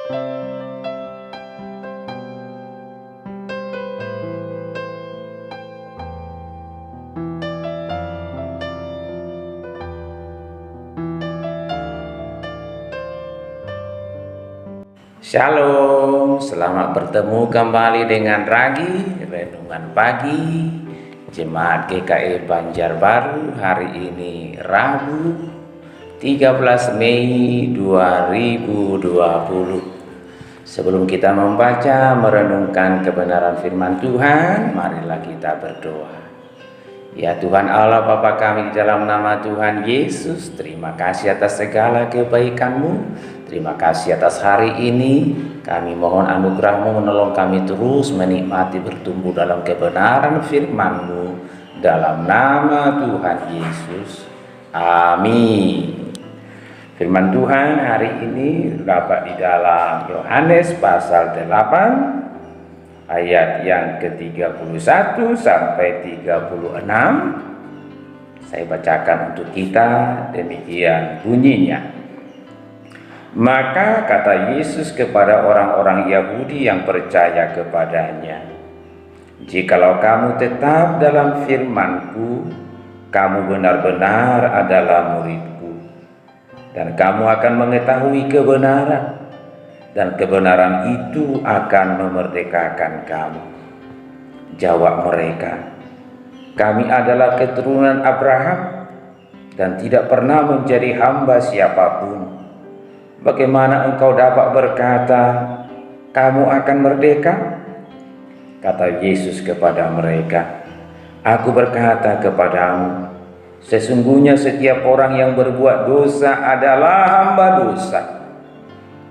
Shalom, selamat bertemu kembali dengan Ragi Renungan Pagi Jemaat GKI Banjarbaru. Hari ini Rabu 13 Mei 2020. Sebelum kita membaca merenungkan kebenaran firman Tuhan, marilah kita berdoa. Ya Tuhan Allah Bapa kami, di dalam nama Tuhan Yesus, terima kasih atas segala kebaikan-Mu. Terima kasih atas hari ini. Kami mohon anugerah-Mu menolong kami terus menikmati bertumbuh dalam kebenaran firman-Mu. Dalam nama Tuhan Yesus. Amin. Firman Tuhan hari ini terdapat di dalam Yohanes pasal 8 ayat yang ke-31 sampai 36. Saya bacakan untuk kita, demikian bunyinya. Maka kata Yesus kepada orang-orang Yahudi yang percaya kepadanya, "Jikalau kamu tetap dalam firman-Ku, kamu benar-benar adalah murid-Ku, dan kamu akan mengetahui kebenaran, dan kebenaran itu akan memerdekakan kamu." Jawab mereka, "Kami adalah keturunan Abraham dan tidak pernah menjadi hamba siapapun. Bagaimana engkau dapat berkata, kamu akan merdeka?" Kata Yesus kepada mereka, "Aku berkata kepadamu, sesungguhnya setiap orang yang berbuat dosa adalah hamba dosa.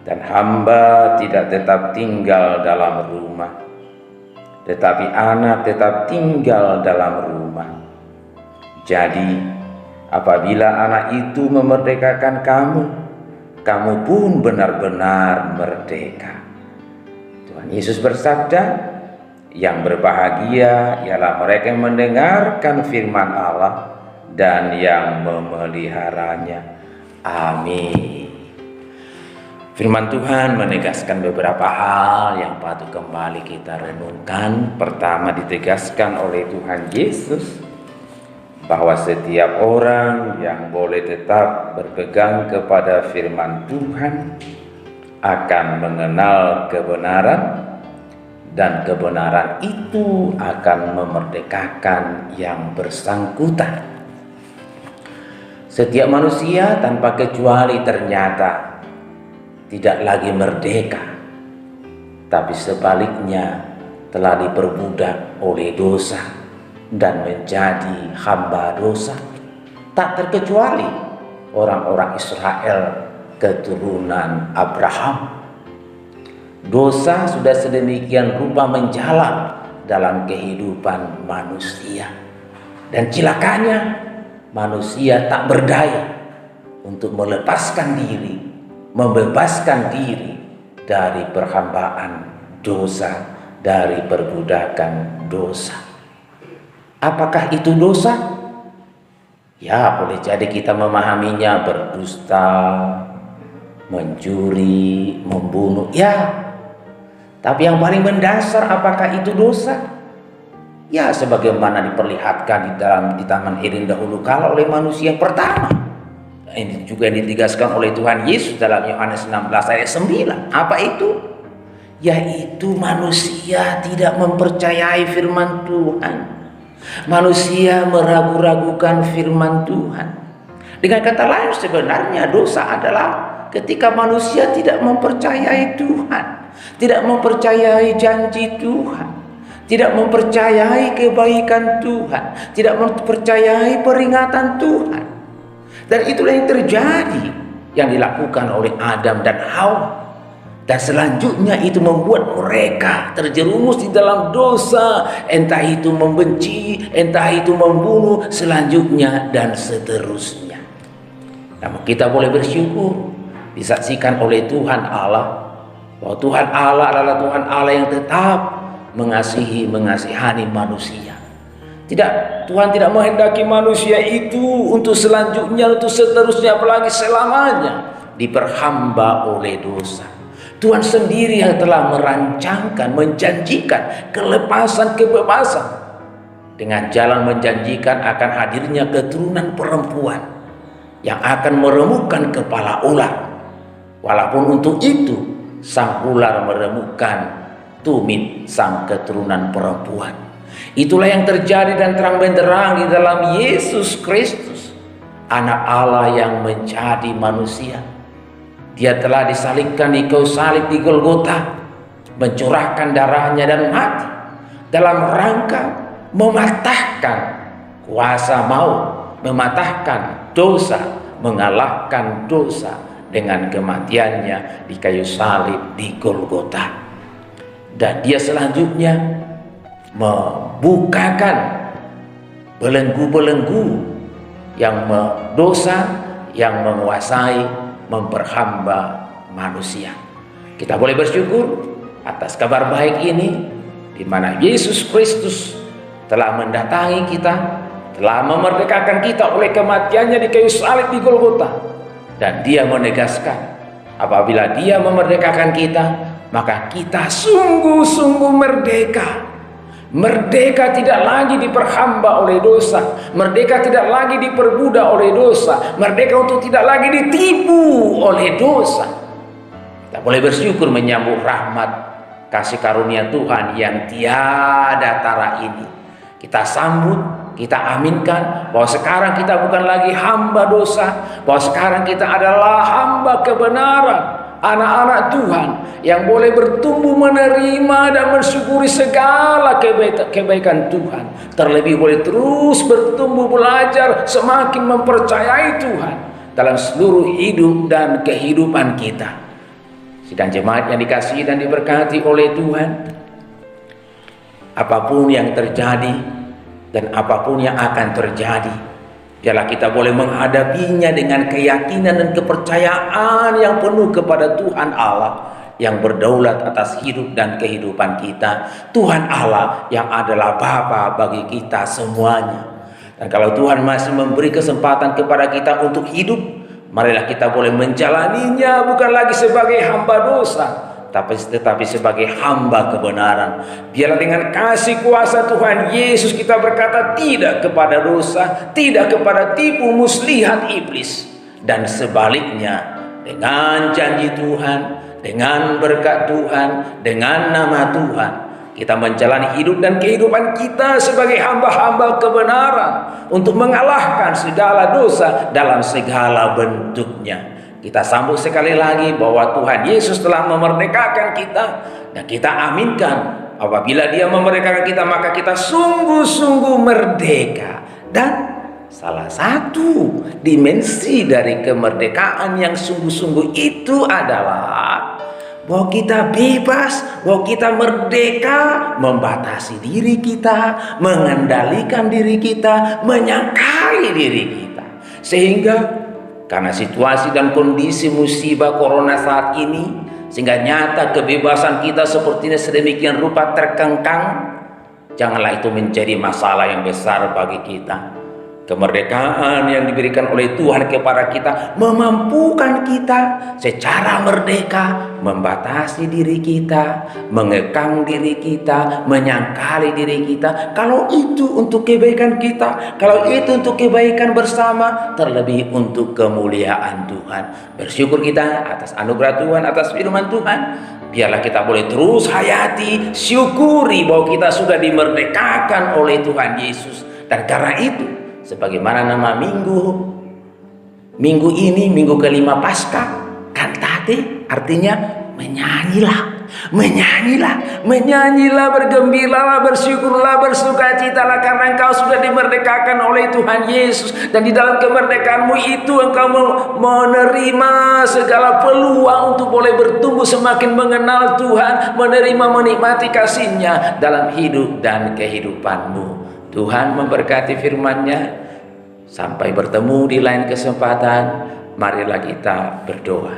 Dan hamba tidak tetap tinggal dalam rumah, tetapi anak tetap tinggal dalam rumah. Jadi, apabila anak itu memerdekakan kamu, kamu pun benar-benar merdeka." Tuhan Yesus bersabda, "Yang berbahagia ialah mereka yang mendengarkan firman Allah dan yang memeliharanya." Amin. Firman Tuhan menegaskan beberapa hal yang patut kembali kita renungkan. Pertama, ditegaskan oleh Tuhan Yesus bahwa setiap orang yang boleh tetap berpegang kepada firman Tuhan akan mengenal kebenaran, dan kebenaran itu akan memerdekakan yang bersangkutan. Setiap manusia tanpa kecuali ternyata tidak lagi merdeka, tapi sebaliknya telah diperbudak oleh dosa dan menjadi hamba dosa, tak terkecuali orang-orang Israel keturunan Abraham. Dosa sudah sedemikian rupa menjalar dalam kehidupan manusia, dan cilakanya manusia tak berdaya untuk melepaskan diri, membebaskan diri dari perhambaan dosa, dari perbudakan dosa. Apakah itu dosa? Ya, boleh jadi kita memahaminya berdusta, mencuri, membunuh. Ya, tapi yang paling mendasar, apakah itu dosa? Ya, sebagaimana diperlihatkan di Taman Eden dahulu kala oleh manusia yang pertama. Ini juga ditegaskan oleh Tuhan Yesus dalam Yohanes 16 ayat 9. Apa itu? Yaitu manusia tidak mempercayai firman Tuhan. Manusia meragu-ragukan firman Tuhan. Dengan kata lain, sebenarnya dosa adalah ketika manusia tidak mempercayai Tuhan, tidak mempercayai janji Tuhan, tidak mempercayai kebaikan Tuhan, tidak mempercayai peringatan Tuhan. Dan itulah yang terjadi, yang dilakukan oleh Adam dan Hawa. Dan selanjutnya itu membuat mereka terjerumus di dalam dosa, entah itu membenci, entah itu membunuh, selanjutnya dan seterusnya. Namun kita boleh bersyukur disaksikan oleh Tuhan Allah bahwa Tuhan Allah adalah Tuhan Allah yang tetap mengasihani manusia. Tuhan tidak menghendaki manusia itu untuk selanjutnya, untuk seterusnya, apalagi selamanya diperhamba oleh dosa. Tuhan sendiri yang telah merancangkan, menjanjikan kelepasan, kebebasan, dengan jalan menjanjikan akan hadirnya keturunan perempuan yang akan meremukkan kepala ular. Walaupun untuk itu sang ular meremukkan tumit sang keturunan perempuan. Itulah yang terjadi dan terang benderang di dalam Yesus Kristus, Anak Allah yang menjadi manusia. Dia telah disalibkan di kayu salib di Golgota, mencurahkan darahnya dan mati dalam rangka mematahkan kuasa maut, mematahkan dosa, mengalahkan dosa dengan kematiannya di kayu salib di Golgota. Dan dia selanjutnya membukakan belenggu-belenggu yang dosa yang menguasai, memperhamba manusia. Kita boleh bersyukur atas kabar baik ini, di mana Yesus Kristus telah mendatangi kita, telah memerdekakan kita oleh kematiannya di kayu salib di Golgota. Dan dia menegaskan, apabila dia memerdekakan kita, maka kita sungguh-sungguh merdeka. Merdeka tidak lagi diperhamba oleh dosa, merdeka tidak lagi diperbudak oleh dosa, merdeka untuk tidak lagi ditipu oleh dosa. Kita boleh bersyukur menyambut rahmat kasih karunia Tuhan yang tiada tara ini. Kita sambut, kita aminkan bahwa sekarang kita bukan lagi hamba dosa, bahwa sekarang kita adalah hamba kebenaran, anak-anak Tuhan yang boleh bertumbuh menerima dan mensyukuri segala kebaikan Tuhan. Terlebih boleh terus bertumbuh belajar, semakin mempercayai Tuhan dalam seluruh hidup dan kehidupan kita. Sidang jemaat yang dikasihi dan diberkati oleh Tuhan, apapun yang terjadi dan apapun yang akan terjadi, biarlah kita boleh menghadapinya dengan keyakinan dan kepercayaan yang penuh kepada Tuhan Allah yang berdaulat atas hidup dan kehidupan kita. Tuhan Allah yang adalah Bapa bagi kita semuanya. Dan kalau Tuhan masih memberi kesempatan kepada kita untuk hidup, marilah kita boleh menjalaninya bukan lagi sebagai hamba dosa, tetapi sebagai hamba kebenaran. Biarlah dengan kasih kuasa Tuhan Yesus kita berkata tidak kepada dosa, tidak kepada tipu muslihat iblis. Dan sebaliknya, dengan janji Tuhan, dengan berkat Tuhan, dengan nama Tuhan, kita menjalani hidup dan kehidupan kita sebagai hamba-hamba kebenaran untuk mengalahkan segala dosa dalam segala bentuknya. Kita sambut sekali lagi bahwa Tuhan Yesus telah memerdekakan kita, dan kita aminkan apabila Dia memerdekakan kita, maka kita sungguh-sungguh merdeka. Dan salah satu dimensi dari kemerdekaan yang sungguh-sungguh itu adalah bahwa kita bebas, bahwa kita merdeka membatasi diri kita, mengendalikan diri kita, menyangkali diri kita. Sehingga karena situasi dan kondisi musibah corona saat ini, sehingga nyata kebebasan kita sepertinya sedemikian rupa terkengkang. Janganlah itu menjadi masalah yang besar bagi kita. Kemerdekaan yang diberikan oleh Tuhan kepada kita memampukan kita secara merdeka membatasi diri kita, mengekang diri kita, menyangkali diri kita. Kalau itu untuk kebaikan kita, kalau itu untuk kebaikan bersama, terlebih untuk kemuliaan Tuhan. Bersyukur kita atas anugerah Tuhan, atas firman Tuhan. Biarlah kita boleh terus hayati, syukuri bahwa kita sudah dimerdekakan oleh Tuhan Yesus. Dan karena itu, sebagaimana nama minggu ini, minggu kelima Paskah, kantate artinya menyanyilah, bergembiralah, bersyukurlah, bersukacitalah karena engkau sudah dimerdekakan oleh Tuhan Yesus. Dan di dalam kemerdekaanmu itu engkau menerima segala peluang untuk boleh bertumbuh semakin mengenal Tuhan, menerima menikmati kasih-Nya dalam hidup dan kehidupanmu. Tuhan memberkati firman-Nya. Sampai bertemu di lain kesempatan, marilah kita berdoa.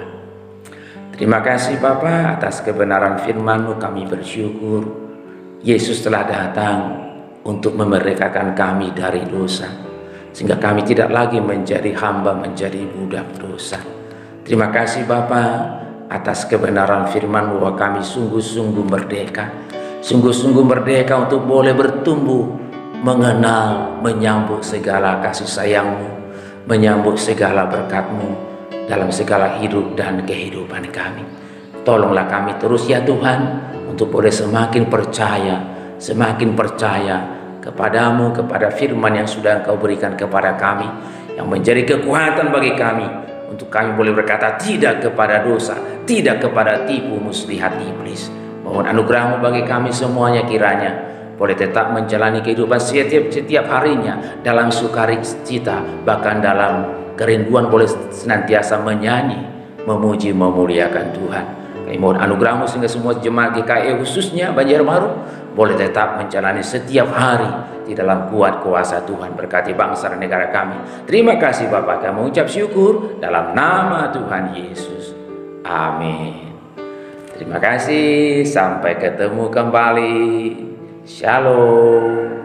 Terima kasih Bapa atas kebenaran firman-Mu, kami bersyukur. Yesus telah datang untuk memerdekakan kami dari dosa, sehingga kami tidak lagi menjadi hamba, menjadi budak dosa. Terima kasih Bapa, atas kebenaran firman bahwa kami sungguh-sungguh merdeka. Sungguh-sungguh merdeka untuk boleh bertumbuh, mengenal, menyambut segala kasih sayang-Mu, menyambut segala berkat-Mu dalam segala hidup dan kehidupan kami. Tolonglah kami terus ya Tuhan, untuk boleh semakin percaya kepadamu, kepada firman yang sudah Engkau berikan kepada kami, yang menjadi kekuatan bagi kami, untuk kami boleh berkata tidak kepada dosa, tidak kepada tipu muslihat iblis. Mohon anugerah-Mu bagi kami semuanya, kiranya boleh tetap menjalani kehidupan setiap harinya dalam sukacita, bahkan dalam kerinduan boleh senantiasa menyanyi, memuji, memuliakan Tuhan. Kami mohon anugerah-Mu sehingga semua jemaat GKI khususnya Banjarbaru boleh tetap menjalani setiap hari di dalam kuat kuasa Tuhan. Berkati bangsa dan negara kami. Terima kasih Bapak, kami mengucap syukur dalam nama Tuhan Yesus. Amin. Terima kasih, sampai ketemu kembali. Shalom.